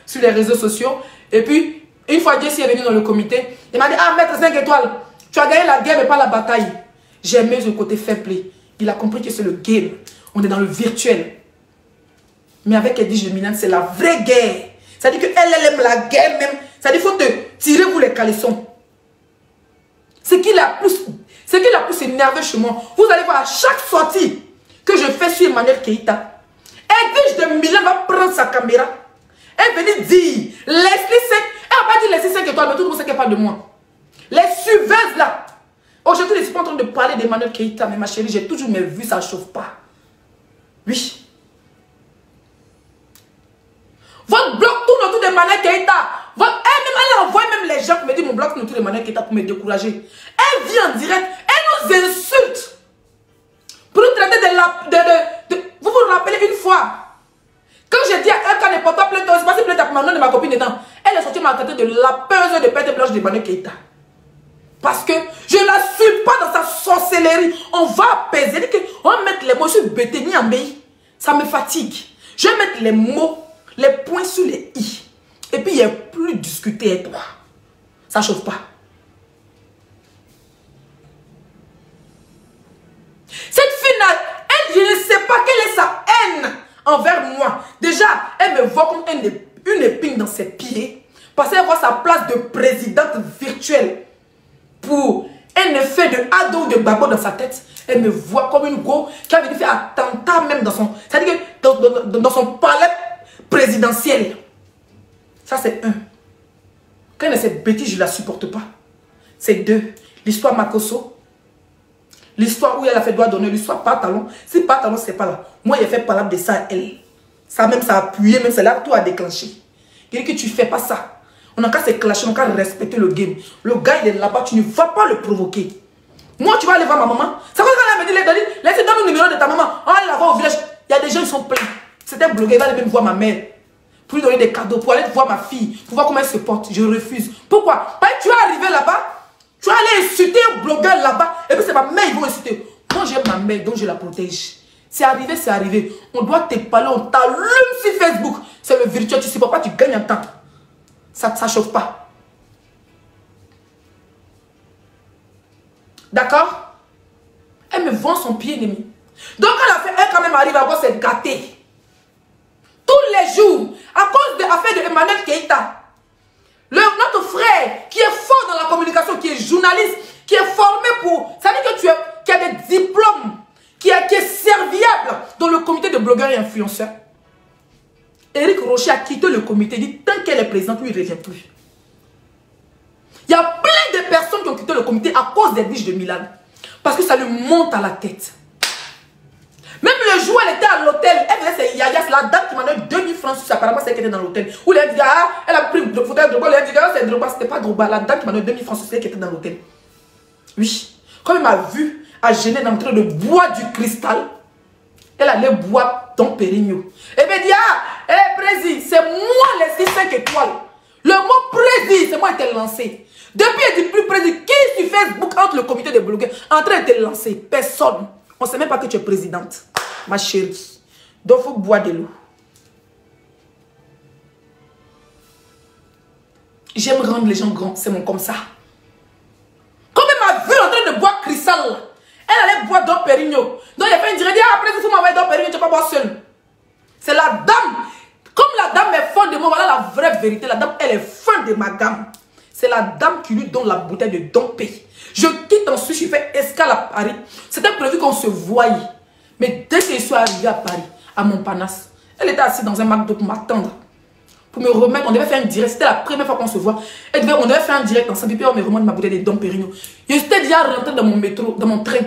sur les réseaux sociaux. Et puis, une fois Jesse est venu dans le comité, il m'a dit, ah, maître 5 étoiles, tu as gagné la guerre mais pas la bataille. J'ai aimé ce côté fair play. Il a compris que c'est le game. On est dans le virtuel. Mais avec Edwige de Milan, c'est la vraie guerre. C'est-à-dire qu'elle aime la guerre même. C'est-à-dire qu'il faut te tirer pour les caleçons. Ce qui l'a plus énervé chez moi. Vous allez voir à chaque sortie que je fais sur Emmanuel Keïta. Edwige de Milan va prendre sa caméra. Elle venait dire, Leslie 5, elle n'a pas dit Leslie 5 étoiles, mais tout le monde sait qu'elle parle de moi. Les suiveuses là. Aujourd'hui, je ne suis pas en train de parler d'Emmanuel Keïta, mais ma chérie, j'ai toujours mes vues, ça ne chauffe pas. Oui. Votre blog tourne autour d'Emmanuel Keïta. Elle envoie même les gens qui me disent mon blog tourne autour d'Emmanuel Keïta pour me décourager. Elle vient en direct, elle nous insulte. Pour nous traiter vous vous rappelez une fois, quand j'ai dit à elle qu'elle n'est pas plein de temps, c'est pas si plein de nom de ma copine dedans. Elle est sortie m'a traité de la peuse de pète blanche d'Emmanuel Keïta. Parce que je ne la suis pas dans sa sorcellerie. On va apaiser. On va mettre les mots sur Béténi en pays. Ça me fatigue. Je vais mettre les mots, les points sur les i. Et puis il n'y a plus discuter avec toi. Ça ne chauffe pas. Cette fille, elle, je ne sais pas quelle est sa haine envers moi. Déjà, elle me voit comme une épine dans ses pieds. Parce qu'elle voit sa place de présidente virtuelle. Pour un effet de ado ou de babo dans sa tête, elle me voit comme une go qui a venu faire attentat même dans son, c'est-à-dire dans son palais présidentiel. Ça c'est 1. Quand elle a cette bêtise, je ne la supporte pas. C'est 2. L'histoire Makoso. L'histoire où elle a fait droit d'honneur. L'histoire pantalon. Si pantalon c'est pas là. Moi il a fait parler de ça à elle. Ça même ça a appuyé, même c'est là tout a déclenché. Il dit que tu fais pas ça. On n'a qu'à se clasher, on n'a qu'à respecter le game. Le gars, il est là-bas, tu ne vas pas le provoquer. Moi, tu vas aller voir ma maman. C'est quoi quand elle me dit, laisse donne le numéro de ta maman. On va aller la voir au village. Il y a des gens qui sont pleins. C'était bloqué, il va aller même voir ma mère. Pour lui donner des cadeaux, pour aller voir ma fille, pour voir comment elle se porte. Je refuse. Pourquoi? Parce que tu es arrivé là-bas, tu vas aller insulter un blogueur là-bas, et puis c'est ma mère, ils vont insulter. Moi, j'aime ma mère, donc je la protège. C'est arrivé, c'est arrivé. On doit te parler, on t'allume sur Facebook. C'est le virtuel, tu ne sais pas, tu gagnes en temps. Ça ne chauffe pas. D'accord? Elle me vend son pied ennemi. Donc elle quand même arrive à voir cette gâtée. Tous les jours, à cause de l'affaire de Emmanuel Keïta, notre frère qui est fort dans la communication, qui est journaliste, qui est formé pour... Ça veut dire que tu as des diplômes dans le comité de blogueurs et influenceurs. Éric Rocher a quitté le comité. Il dit, tant qu'elle est présidente, lui, il ne revient plus. Il y a plein de personnes qui ont quitté le comité à cause des biches de Milan. Parce que ça lui monte à la tête. Même le jour où elle était à l'hôtel, elle faisait ses yayas, la dame qui m'a donné 2000 francs, apparemment c'est elle qui était dans l'hôtel. Où elle a dit, ah, elle a pris le fauteuil de Drogba, elle a dit, ah, c'est Drogba, c'était pas Drogba. La dame qui m'a donné 2000 francs, c'est elle qui était dans l'hôtel. Oui. Comme elle m'a vu à Genève en train de boire du cristal, elle allait boire Dom Pérignon. Et bien dit, ah, hé, président, c'est moi les 5 étoiles. Le mot président, c'est moi qui t'ai lancé. Depuis, elle dit plus président. Qui sur Facebook entre le comité des blogueurs en train de te lancer? Personne. On ne sait même pas que tu es présidente, ma chérie. Donc, il faut boire de l'eau. J'aime rendre les gens grands, c'est mon comme ça. Comme elle m'a vu en train de boire cristal, elle allait boire Dom Pérignon. Donc, il a fait une directe, ah, après, il faut m'envoyer Dom Pérignon, tu ne peux pas boire seul. C'est la dame. Comme la dame est fan de moi, voilà la vraie vérité. La dame, elle est fan de ma gamme. C'est la dame qui lui donne la bouteille de Dom P. Je quitte ensuite, je fais escale à Paris. C'était prévu qu'on se voie. Mais dès que je suis arrivé à Paris, à Montparnasse, elle était assise dans un McDo pour m'attendre. Pour me remettre, on devait faire un direct. C'était la première fois qu'on se voit. On devait faire un direct ensemble. Et puis on me remonte ma bouteille de Dom Pérignon. J'étais déjà rentrée dans mon métro, dans mon train.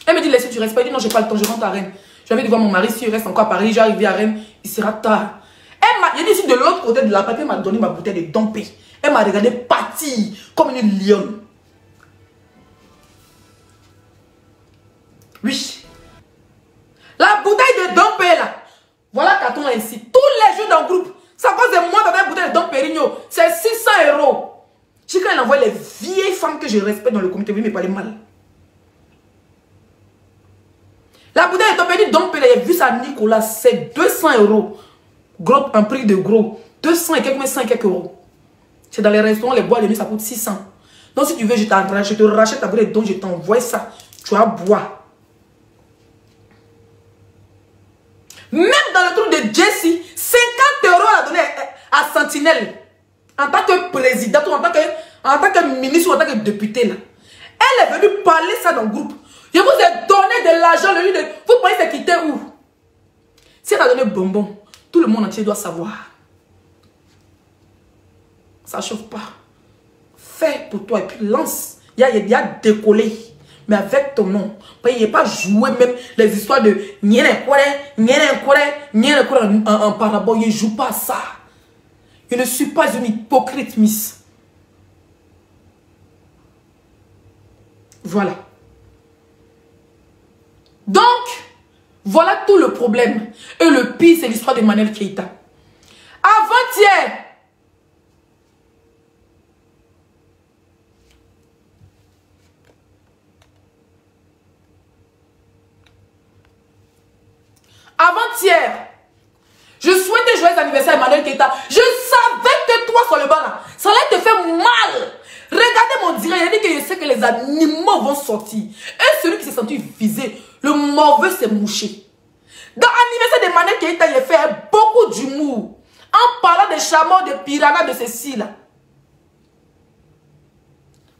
Elle me dit, laisse, tu restes pas. Je dis, non, j'ai pas le temps, je rentre à Rennes. Je vais voir mon mari, s'il reste encore à Paris, j'arrive à Rennes, il sera tard. Elle dit ici de l'autre côté de la papier, elle m'a donné ma bouteille de Dom P. Elle m'a regardé partir comme une lionne. Oui. La bouteille de Dom P là. Voilà carton là ici. Tous les jours dans le groupe. Ça cause de moi d'avoir une bouteille de Dom Pérignon. C'est 600 €. Je dis quand elle envoie les vieilles femmes que je respecte dans le comité, vous me parlez mal. La bouteille de Dom Pérignon, Dom P, j'ai vu ça à Nicolas, c'est 200 €. Gros, un prix de gros. 200 et quelques, 100 et quelques euros. C'est dans les restaurants, les bois de nuit, ça coûte 600. Donc si tu veux, je te rachète ta bouteille, donc je t'envoie ça. Tu vas boire. Même dans le truc de Jessie, 50 € à donner à Sentinelle. En tant que président, ou en tant que ministre ou en tant que député. Là. Elle est venue parler ça dans le groupe. Je vous ai donné de l'argent. Vous pensez c'est quitter où? Si elle a donné bonbon, tout le monde entier doit savoir. Ça ne chauffe pas. Fais pour toi et puis lance. Il y a décollé. Mais avec ton nom. Il n'y a pas joué même les histoires de en parabole. Je ne joue pas ça. Je ne suis pas une hypocrite, miss. Voilà. Donc, voilà tout le problème. Et le pire, c'est l'histoire de Emmanuel Keïta. Avant-hier, je souhaitais joyeux anniversaire à Emmanuel Keïta. Je savais que toi sur le banc là, ça allait te faire mal. Regardez mon direct, il a dit que je sais que les animaux vont sortir. Et celui qui s'est senti visé, le mauvais s'est mouché. Dans l'anniversaire d'Emmanuel Keïta, il a fait beaucoup d'humour. En parlant des chameaux, des piranhas, de ceci là.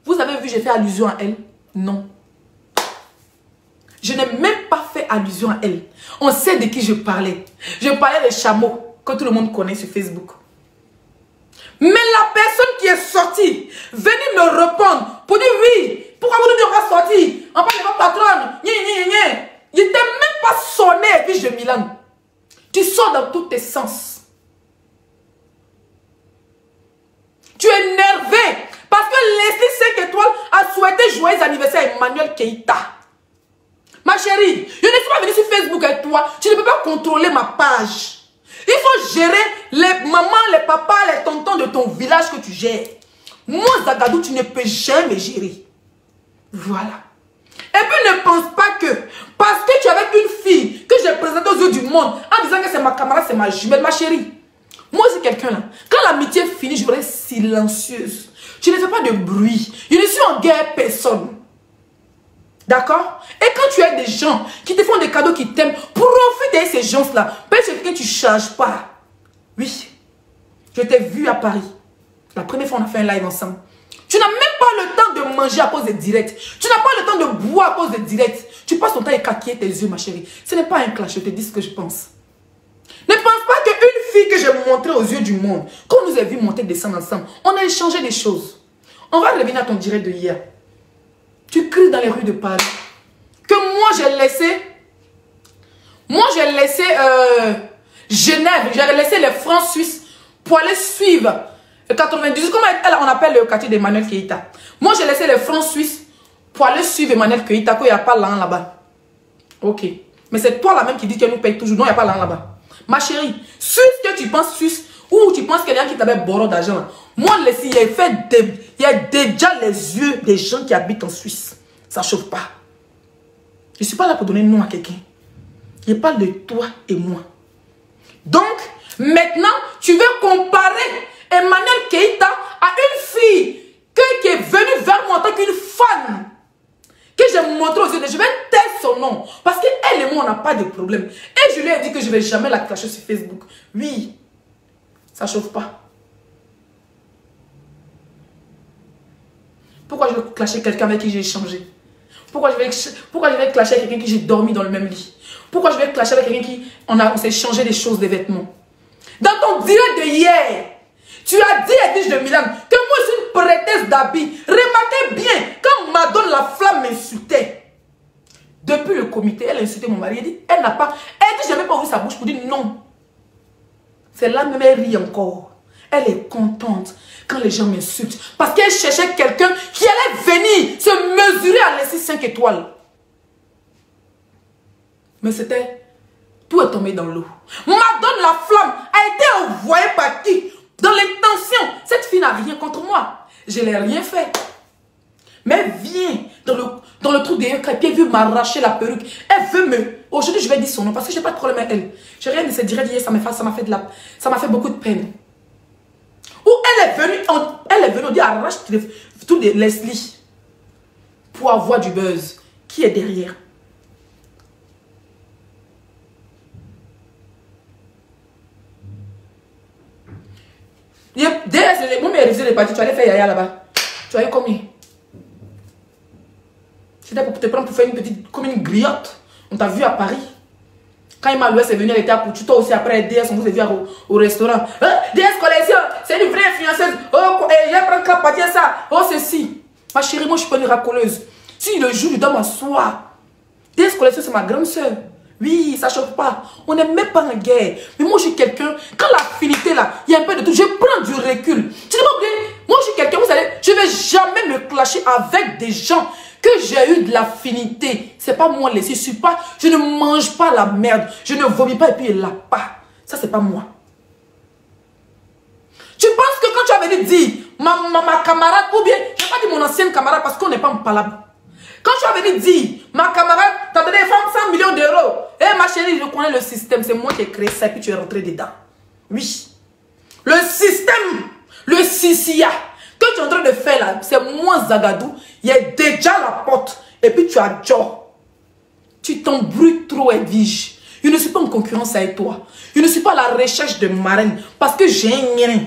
Vous avez vu, j'ai fait allusion à elle? Non. Je n'ai même pas fait allusion à elle. On sait de qui je parlais. Je parlais des chameaux que tout le monde connaît sur Facebook. Mais la personne qui est sortie, venez me répondre pour dire oui. Pourquoi vous ne devez pas sortir? On parle de votre patronne. Il n'était même pas sonné, Biche de Milan. Tu sors dans tous tes sens. Tu es énervé parce que Leslie 5 étoiles a souhaité joyeux anniversaire à Emmanuel Keïta. Ma chérie, je ne suis pas venue sur Facebook avec toi. Tu ne peux pas contrôler ma page. Il faut gérer les mamans, les papas, les tontons de ton village que tu gères. Moi, Zagadou, tu ne peux jamais gérer. Voilà. Et puis ne pense pas que parce que tu es avec une fille que j'ai présentée aux yeux du monde en disant que c'est ma camarade, c'est ma jumelle, ma chérie. Moi, c'est quelqu'un là. Quand l'amitié finit, je reste silencieuse. Je ne fais pas de bruit. Je ne suis en guerre personne. D'accord? Et quand tu as des gens qui te font des cadeaux, qui t'aiment, profite de ces gens-là. Parce que tu ne charges pas. Oui. Je t'ai vu à Paris. La première fois, on a fait un live ensemble. Tu n'as même pas le temps de manger à cause des directs. Tu n'as pas le temps de boire à cause des directs. Tu passes ton temps à écaquiller tes yeux, ma chérie. Ce n'est pas un clash, je te dis ce que je pense. Ne pense pas qu'une fille que j'ai montrée aux yeux du monde, qu'on nous a vu monter, descendre ensemble, on a échangé des choses. On va revenir à ton direct de hier. Tu cries dans les rues de Paris que moi j'ai laissé Genève, j'ai laissé les francs suisses pour aller suivre le 98, comment on appelle le quartier d'Emmanuel Keïta. Moi j'ai laissé les francs suisses pour aller suivre Emmanuel Keïta, qu'il n'y a pas là-bas. Ok. Mais c'est toi la même qui dit qu'elle nous paye toujours. Non, il n'y a pas là-bas. Ma chérie, Suisse que tu penses Suisse, ou tu penses qu'il y a quelqu'un qui t'avait boré d'argent. Moi, il y a déjà les yeux des gens qui habitent en Suisse. Ça ne chauffe pas. Je ne suis pas là pour donner nom à quelqu'un. Je parle de toi et moi. Donc, maintenant, tu veux comparer Emmanuel Keïta à une fille qui est venue vers moi en tant qu'une fan. Que j'ai montré aux yeux, je vais taire son nom. Parce qu'elle et moi, on n'a pas de problème. Et je lui ai dit que je ne vais jamais la clasher sur Facebook. Oui, ça ne chauffe pas. Pourquoi je vais clasher quelqu'un avec qui j'ai échangé? Pourquoi je vais clasher avec quelqu'un qui j'ai dormi dans le même lit? Pourquoi je vais clasher avec quelqu'un qui on s'est échangé des choses, des vêtements? Dans ton direct de hier, tu as dit à Edwige de Milan que moi je suis une prêtresse d'habits. Remarquez bien, quand Madone la flamme m'insultait, depuis le comité, elle a insulté mon mari. Elle dit, elle n'a pas, elle dit, je n'ai pas ouvert sa bouche pour dire non. C'est là même, elle rit encore. Elle est contente quand les gens m'insultent. Parce qu'elle cherchait quelqu'un qui allait venir se mesurer à laisser 5 étoiles. Mais c'était, tout est tombé dans l'eau. Madone la flamme a été envoyée par qui? Dans l'intention. Cette fille n'a rien contre moi. Je n'ai rien fait. Mais viens dans le trou derrière, et puis elle veut m'arracher la perruque. Elle veut me... Aujourd'hui, je vais dire son nom parce que je n'ai pas de problème avec elle. Je n'ai rien de se dire hier, ça m'a fait beaucoup de peine. Où elle est venue, on dit arrache tout de Leslie pour avoir du buzz. Qui est derrière? Derrière, mon meilleur est parti, tu allais faire yaya là-bas. Tu allais combien? C'était pour te prendre pour faire une petite, comme une griotte. On t'a vu à Paris. Quand Emma Louis est venue, elle était à Poutou. Toi aussi, après, DS, on vous a vu au restaurant. Hein? DS Collection, c'est une vraie influenceuse. Oh, j'ai pris un cap à dire ça. Oh, ceci. Ma chérie, moi, je suis pas une racoleuse. Si le jour, je dois m'asseoir. DS Collection, c'est ma grande soeur. Oui, ça ne chauffe pas. On n'est même pas en guerre. Mais moi, je suis quelqu'un, quand l'affinité là, il y a un peu de tout, je prends du recul. Tu ne m'as oublié. Moi, je suis quelqu'un, vous savez, je ne vais jamais me clasher avec des gens que j'ai eu de l'affinité. C'est pas moi laissé, je ne mange pas la merde. Je ne vomis pas et puis il l'a pas. Ça, c'est pas moi. Tu penses que quand tu avais dit ma camarade, ou bien, je n'ai pas dit mon ancienne camarade parce qu'on n'est pas en palabre. Quand tu avais dit, ma camarade, t'as donné 100 millions d'euros. Eh ma chérie, je connais le système. C'est moi qui ai créé ça et puis tu es rentré dedans. Oui. Le système, le CCA, que tu es en train de faire là, c'est moi Zagadou. Il y a déjà la porte. Et puis tu as Joe. Tu t'embrouilles trop, Edwige. Je ne suis pas en concurrence avec toi. Je ne suis pas à la recherche de marraine. Parce que j'ai un rien.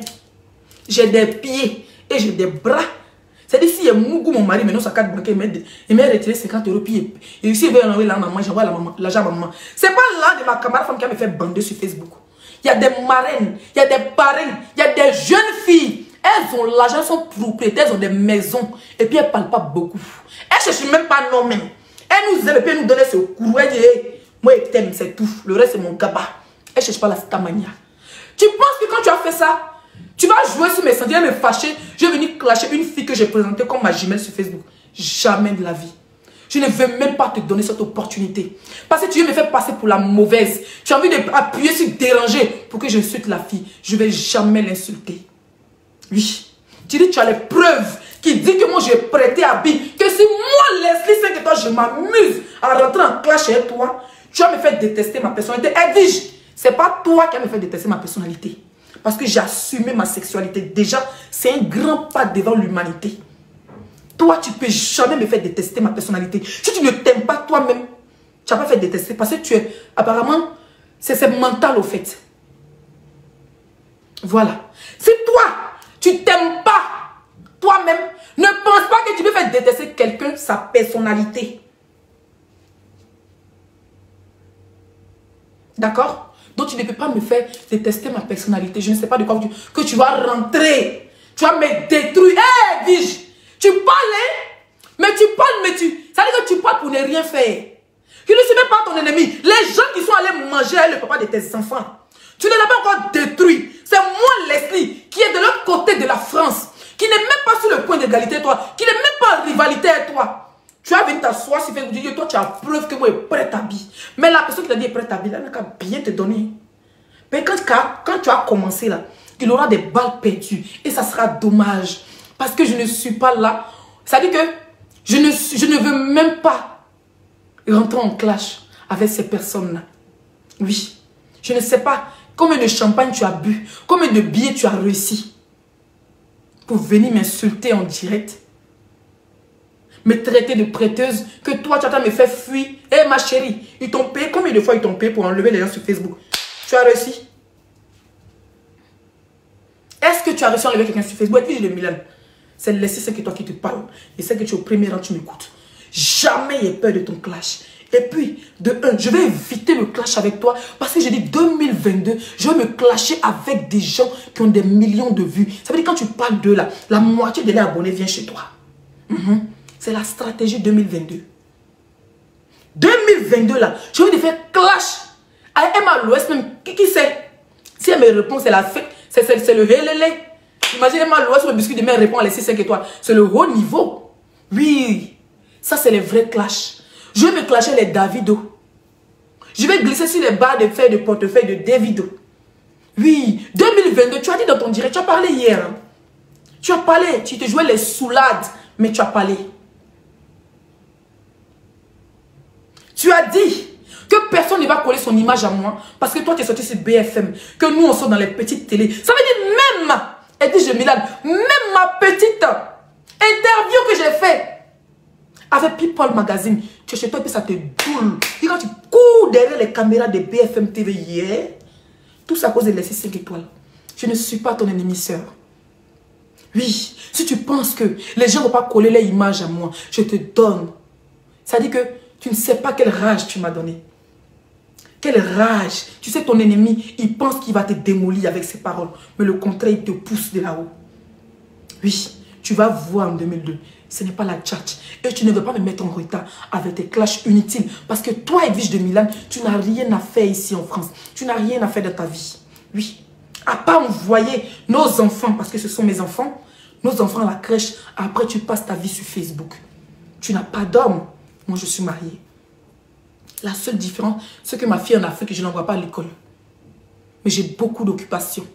J'ai des pieds et j'ai des bras. C'est-à-dire, si il y a Mougou, mon mari, maintenant sa carte bancaire, il m'a retiré 50 euros, puis ici, il veut enlever la maman, j'envoie l'argent à maman. C'est pas là de ma camarade femme qui a me fait bander sur Facebook. Il y a des marraines, il y a des parrains, il y a des jeunes filles. Elles ont l'argent, elles sont propriétaires, elles ont des maisons, et puis elles ne parlent pas beaucoup. Elles ne cherchent même pas non même. Elles nous aiment, et puis elles nous donnent ce courroux. Elles disent, hey, moi, je t'aime, c'est tout. Le reste, c'est mon gaba. Elles ne cherchent pas la stamania. Tu penses que quand tu as fait ça, tu vas jouer sur mes sentiments, me fâcher. Je vais venir clasher une fille que j'ai présentée comme ma jumelle sur Facebook. Jamais de la vie. Je ne veux même pas te donner cette opportunité. Parce que tu veux me faire passer pour la mauvaise. Tu as envie d'appuyer sur déranger pour que j'insulte la fille. Je ne vais jamais l'insulter. Oui. Tu dis que tu as les preuves qui disent que moi j'ai prêté habit. Que si moi, Leslie, c'est que toi, je m'amuse à rentrer en clash avec toi, tu vas me faire détester ma personnalité. Edwige, ce n'est pas toi qui vas me faire détester ma personnalité. Parce que j'ai assumé ma sexualité. Déjà, c'est un grand pas devant l'humanité. Toi, tu ne peux jamais me faire détester ma personnalité. Si tu ne t'aimes pas toi-même, tu vas pas faire détester. Parce que tu es, apparemment, c'est mental au fait. Voilà. Si toi, tu ne t'aimes pas toi-même, ne pense pas que tu peux faire détester quelqu'un sa personnalité. D'accord? Donc tu ne peux pas me faire détester ma personnalité. Je ne sais pas de quoi que tu vas rentrer. Tu vas me détruire. Hé, Vige, tu parles, hein? Mais tu parles, mais ça veut dire que tu parles pour ne rien faire. Tu ne suis même pas ton ennemi. Les gens qui sont allés manger avec le papa de tes enfants, tu ne l'as pas encore détruit. C'est moi, Leslie, qui est de l'autre côté de la France, qui n'est même pas sur le point d'égalité avec toi, qui n'est même pas en rivalité avec toi. Tu as venu t'asseoir sur Facebook, dire, toi tu as preuve que moi je suis prêt à vie. Mais la personne qui t'a dit est prête à vie, elle n'a qu'à bien te donner. Mais quand tu as commencé là, il aura des balles perdues. Et ça sera dommage. Parce que je ne suis pas là. Ça veut dire que je ne veux même pas rentrer en clash avec ces personnes-là. Oui. Je ne sais pas combien de champagne tu as bu, combien de billets tu as réussi pour venir m'insulter en direct. Me traiter de prêteuse, que toi tu attends me faire fuir. Eh ma chérie, ils t'ont payé, combien de fois ils t'ont payé pour enlever les gens sur Facebook? Tu as réussi? Est-ce que tu as réussi à enlever quelqu'un sur Facebook? Et puis de Milan, c'est laisser ce que toi qui te parle. Et c'est que tu es au premier rang, tu m'écoutes. Jamais il y ait peur de ton clash. Et puis, de un, je vais éviter le clash avec toi parce que j'ai dit 2022, je vais me clasher avec des gens qui ont des millions de vues. Ça veut dire quand tu parles d'eux là, la moitié des abonnés vient chez toi. C'est la stratégie 2022. 2022 là, je vais te faire clash avec Emma l'Ouest même. Qui sait? Si elle me répond, c'est la fête, c'est le hélélé. Imagine Emma l'Ouest sur le biscuit de mer répond à les 5 étoiles. C'est le haut niveau. Oui, ça c'est les vrais clashs. Je vais me clasher les Davido. Je vais glisser sur les barres de feuilles de portefeuille de Davido. Oui, 2022, tu as dit dans ton direct, tu as parlé hier. Hein? Tu as parlé, tu te jouais les soulades, mais tu as parlé. Tu as dit que personne ne va coller son image à moi parce que toi tu es sorti sur BFM, que nous on sort dans les petites télés. Ça veut dire même, Edwige de Milan, même ma petite interview que j'ai faite avec People Magazine, tu es chez toi et puis ça te doule. Et quand tu cours derrière les caméras de BFM TV hier, tout ça à cause de laisser 5 étoiles. Je ne suis pas ton ennemi, sœur. Oui, si tu penses que les gens ne vont pas coller leur image à moi, je te donne. Ça dit que tu ne sais pas quelle rage tu m'as donné. Quelle rage. Tu sais, ton ennemi, il pense qu'il va te démolir avec ses paroles. Mais le contraire, il te pousse de là-haut. Oui, tu vas voir en 2002. Ce n'est pas la tchatch. Et tu ne veux pas me mettre en retard avec tes clashs inutiles. Parce que toi, Edwige de Milan, tu n'as rien à faire ici en France. Tu n'as rien à faire de ta vie. Oui. À part envoyer nos enfants, parce que ce sont mes enfants, nos enfants à la crèche, après tu passes ta vie sur Facebook. Tu n'as pas d'homme. Moi, je suis mariée. La seule différence, c'est que ma fille en Afrique, je ne l'envoie pas à l'école. Mais j'ai beaucoup d'occupations.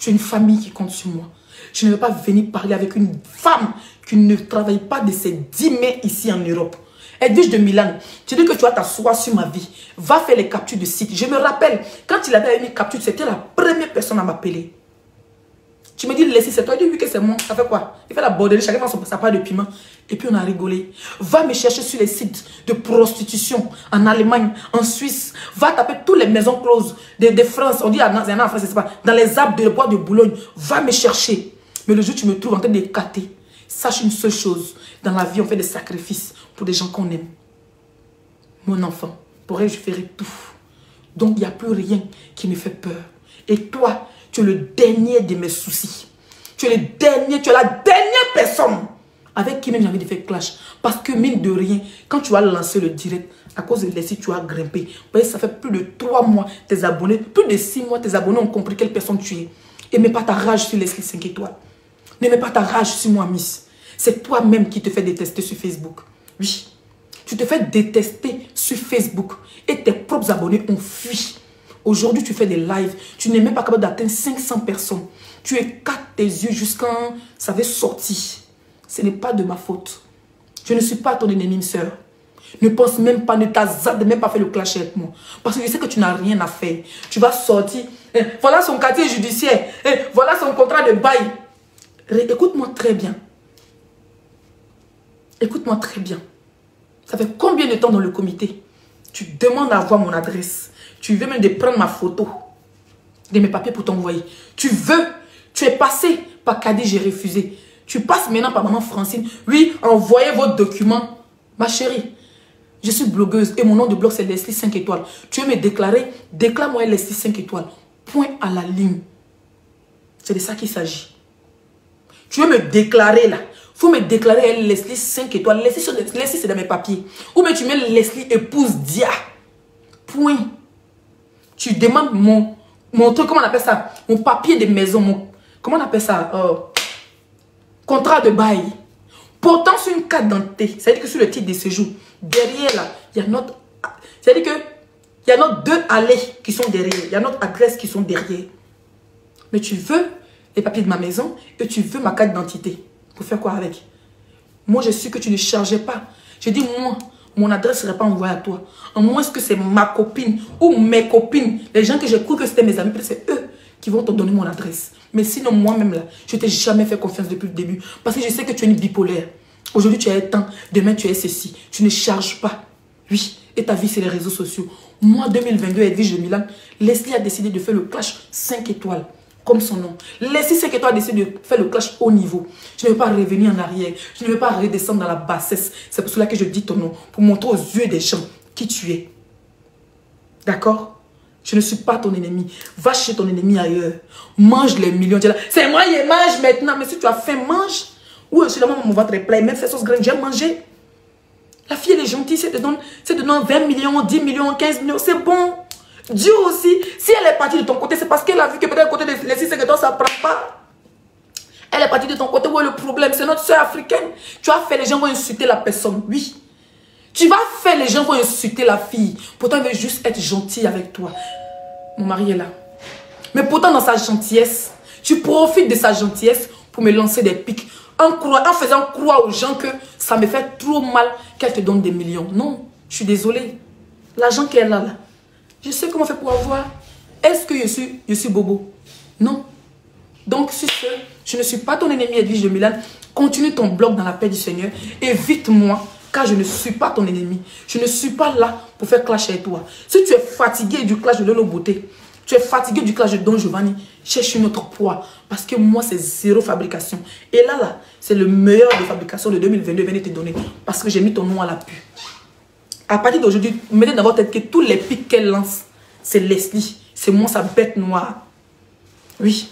J'ai une famille qui compte sur moi. Je ne vais pas venir parler avec une femme qui ne travaille pas de ses 10 mai ici en Europe. Edwige de Milan, tu dis que tu vas t'asseoir sur ma vie. Va faire les captures de site. Je me rappelle, quand il avait mis capture, c'était la première personne à m'appeler. Tu me dis, laissez, c'est toi. Il dit, oui, que c'est moi. Ça fait quoi? Il fait la bordelée, chacun fait sa part de piment. Et puis on a rigolé. Va me chercher sur les sites de prostitution en Allemagne, en Suisse. Va taper toutes les maisons closes de France. On dit, en France, c'est pas. Dans les arbres de bois de Boulogne. Va me chercher. Mais le jour où tu me trouves en train de cater, sache une seule chose. Dans la vie, on fait des sacrifices pour des gens qu'on aime. Mon enfant, pour elle, je ferai tout. Donc, il n'y a plus rien qui me fait peur. Et toi, tu es le dernier de mes soucis. Tu es le dernier, tu es la dernière personne avec qui même j'ai envie de faire clash. Parce que mine de rien, quand tu as lancé le direct, à cause de Leslie, tu as grimpé. Ça fait plus de 3 mois, tes abonnés, plus de 6 mois, tes abonnés ont compris quelle personne tu es. Et mets pas ta rage sur Leslie 5 étoiles. Ne mets pas ta rage sur moi, Miss. C'est toi-même qui te fais détester sur Facebook. Oui. Tu te fais détester sur Facebook. Et tes propres abonnés ont fui. Aujourd'hui, tu fais des lives. Tu n'es même pas capable d'atteindre 500 personnes. Tu écartes tes yeux jusqu'à ça va sortir. Ce n'est pas de ma faute. Je ne suis pas ton ennemi, sœur. Ne pense même pas, ne t'hazarde même pas faire le clash avec moi. Parce que je sais que tu n'as rien à faire. Tu vas sortir. Voilà son quartier judiciaire. Voilà son contrat de bail. Écoute-moi très bien. Écoute-moi très bien. Ça fait combien de temps dans le comité? Tu demandes à avoir mon adresse. Tu veux même de prendre ma photo de mes papiers pour t'envoyer. Tu veux. Tu es passé par Caddy, j'ai refusé. Tu passes maintenant par maman Francine. Oui, envoyez vos documents. Ma chérie, Je suis blogueuse et mon nom de blog c'est Leslie 5 étoiles. Tu veux me déclarer? Déclare-moi Leslie 5 étoiles. Point à la ligne. C'est de ça qu'il s'agit. Tu veux me déclarer là? Il faut me déclarer Leslie 5 étoiles. Leslie c'est dans mes papiers. Ou bien tu mets Leslie épouse Dia. Point. Tu demandes mon truc, comment on appelle ça? Mon papier de maison. Comment on appelle ça? Contrat de bail. Pourtant sur une carte d'identité, c'est-à-dire que sur le titre de séjour, derrière là, il y a notre... C'est-à-dire que il y a notre 2 allées qui sont derrière. Il y a notre adresse qui sont derrière. Mais tu veux les papiers de ma maison et tu veux ma carte d'identité. Pour faire quoi avec? Moi, je suis que tu ne chargeais pas. Je dis, moi, mon adresse ne serait pas envoyée à toi. En moins que c'est ma copine ou mes copines, les gens que j'ai cru que c'était mes amis, peut-être c'est eux qui vont te donner mon adresse. Mais sinon, moi-même, là, je ne t'ai jamais fait confiance depuis le début. Parce que je sais que tu es une bipolaire. Aujourd'hui, tu es tant, demain, tu es ceci. Tu ne charges pas. Oui, et ta vie, c'est les réseaux sociaux. Moi, 2022, Edwige de Milan, Leslie a décidé de faire le clash 5 étoiles. Comme son nom. Leslie 5 étoiles a décidé de faire le clash haut niveau. Je ne veux pas revenir en arrière. Je ne veux pas redescendre dans la bassesse. C'est pour cela que je dis ton nom. Pour montrer aux yeux des gens qui tu es. D'accord? Je ne suis pas ton ennemi. Va chez ton ennemi ailleurs. Mange les millions. C'est moi qui mange maintenant. Mais si tu as faim, mange. Oui, c'est mon ventre est plein. Même ces sauces graines, j'ai mangé. La fille, elle est gentille. C'est de donner 20 millions, 10 millions, 15 millions. C'est bon. Dieu aussi, si elle est partie de ton côté, c'est parce qu'elle a vu que peut-être côté de Leslie 5 étoiles, ça ne prend pas. Elle est partie de ton côté. Où est le problème? C'est notre soeur africaine. Tu as fait, les gens vont insulter la personne. Oui. Tu vas faire, les gens vont insulter la fille. Pourtant, elle veut juste être gentille avec toi. Mon mari est là. Mais pourtant, dans sa gentillesse, tu profites de sa gentillesse pour me lancer des pics. En faisant croire aux gens que ça me fait trop mal qu'elle te donne des millions. Non, je suis désolée. L'argent qu'elle a là, je sais comment faire pour avoir. Est-ce que je suis bobo? Non. Donc, sur ce, je ne suis pas ton ennemi Edwige de Milan. Continue ton blog dans la paix du Seigneur. Évite-moi, car je ne suis pas ton ennemi. Je ne suis pas là pour faire clash avec toi. Si tu es fatigué du clash de Lolo Beauté, tu es fatigué du clash de Don Giovanni, cherche une autre poids. Parce que moi, c'est zéro fabrication. Et là, c'est le meilleur de fabrication de 2022 vient de te donner. Parce que j'ai mis ton nom à l'appui. À partir d'aujourd'hui, mettez dans votre tête que tous les pics qu'elle lance, c'est Leslie. C'est moi, sa bête noire. Oui.